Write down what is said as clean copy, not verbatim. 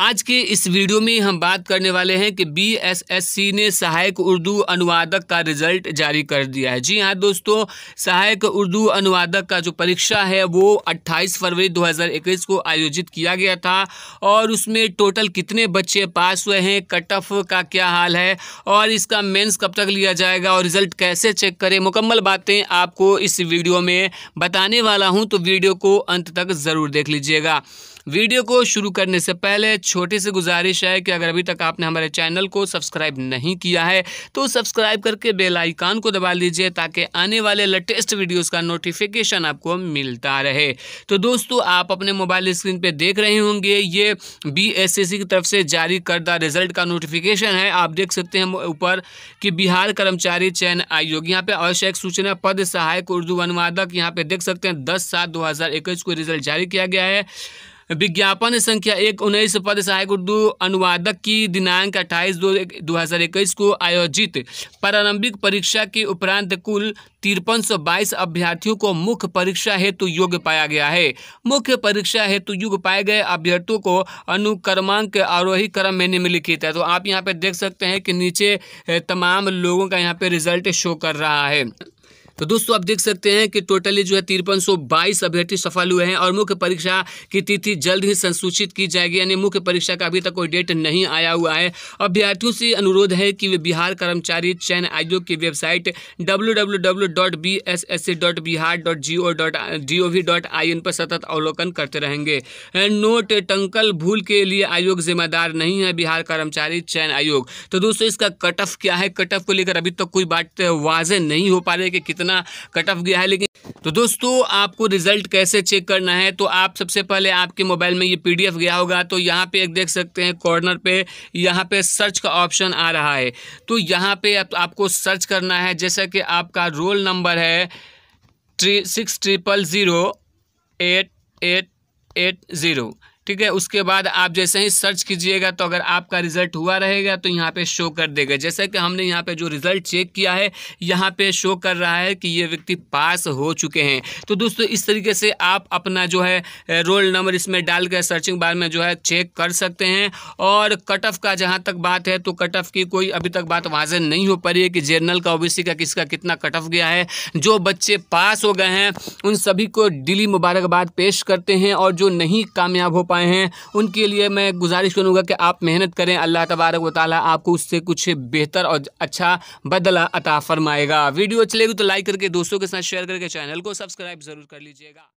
आज के इस वीडियो में हम बात करने वाले हैं कि बीएसएससी ने सहायक उर्दू अनुवादक का रिजल्ट जारी कर दिया है। जी हाँ दोस्तों, सहायक उर्दू अनुवादक का जो परीक्षा है वो 28 फरवरी 2021 को आयोजित किया गया था और उसमें टोटल कितने बच्चे पास हुए हैं, कट ऑफ का क्या हाल है और इसका मेंस कब तक लिया जाएगा और रिजल्ट कैसे चेक करें, मुकम्मल बातें आपको इस वीडियो में बताने वाला हूं, तो वीडियो को अंत तक ज़रूर देख लीजिएगा। वीडियो को शुरू करने से पहले छोटी सी गुजारिश है कि अगर अभी तक आपने हमारे चैनल को सब्सक्राइब नहीं किया है तो सब्सक्राइब करके बेल आइकन को दबा लीजिए ताकि आने वाले लेटेस्ट वीडियोस का नोटिफिकेशन आपको मिलता रहे। तो दोस्तों, आप अपने मोबाइल स्क्रीन पे देख रहे होंगे, ये बीएसएससी की तरफ से जारी करदा रिजल्ट का नोटिफिकेशन है। आप देख सकते हैं ऊपर कि बिहार कर्मचारी चयन आयोग, यहाँ पे आवश्यक सूचना पद सहायक उर्दू अनुवादक, यहाँ पे देख सकते हैं 10/7/2021 को रिजल्ट जारी किया गया है। विज्ञापन संख्या 19 पद सहायक उर्दू अनुवादक की दिनांक 28/2/2021 को आयोजित प्रारंभिक परीक्षा के उपरांत कुल 5322 अभ्यर्थियों को मुख्य परीक्षा हेतु योग्य पाया गया है। मुख्य परीक्षा हेतु योग्य पाए गए अभ्यर्थियों को अनुक्रमांक आरोही क्रम में निम्नलिखित है। तो आप यहाँ पे देख सकते हैं कि नीचे तमाम लोगों का यहाँ पे रिजल्ट शो कर रहा है। तो दोस्तों, आप देख सकते हैं कि टोटली जो है 5322 अभ्यर्थी सफल हुए हैं और मुख्य परीक्षा की तिथि जल्द ही संसूचित की जाएगी, यानी मुख्य परीक्षा का अभी तक कोई डेट नहीं आया हुआ है। अभ्यर्थियों से अनुरोध है कि वे बिहार कर्मचारी चयन आयोग की वेबसाइट www.bssi.bihar.go.in पर सतत अवलोकन करते रहेंगे। नोट टंकल भूल के लिए आयोग जिम्मेदार नहीं है, बिहार कर्मचारी चयन आयोग। तो दोस्तों, इसका कट ऑफ क्या है, कट ऑफ को लेकर अभी तक कोई बात वाज़ेह नहीं हो पा रही है कि कितना कट ऑफ गया है। लेकिन तो दोस्तों, आपको रिजल्ट कैसे चेक करना है, तो आप सबसे पहले आपके मोबाइल में ये पीडीएफ गया होगा, तो यहाँ पे एक देख सकते हैं कॉर्नर पे यहाँ पे सर्च का ऑप्शन आ रहा है। तो यहाँ पे आपको सर्च करना है, जैसा कि आपका रोल नंबर है 60008880, ठीक है। उसके बाद आप जैसे ही सर्च कीजिएगा तो अगर आपका रिजल्ट हुआ रहेगा तो यहाँ पे शो कर देगा। जैसा कि हमने यहाँ पे जो रिजल्ट चेक किया है, यहाँ पे शो कर रहा है कि ये व्यक्ति पास हो चुके हैं। तो दोस्तों, इस तरीके से आप अपना जो है रोल नंबर इसमें डाल कर सर्चिंग बार में जो है चेक कर सकते हैं। और कट ऑफ का जहाँ तक बात है, तो कट ऑफ की कोई अभी तक बात वाज़ेह नहीं हो पा रही है कि जनरल का, ओबीसी का किसका कितना कट ऑफ गया है। जो बच्चे पास हो गए हैं उन सभी को दिली मुबारकबाद पेश करते हैं और जो नहीं कामयाब हो पाए हैं उनके लिए मैं गुजारिश करूंगा कि आप मेहनत करें, अल्लाह तबारक व तआला आपको उससे कुछ बेहतर और अच्छा बदला अता फरमाएगा। वीडियो अच्छी लगी तो लाइक करके दोस्तों के साथ शेयर करके चैनल को सब्सक्राइब जरूर कर लीजिएगा।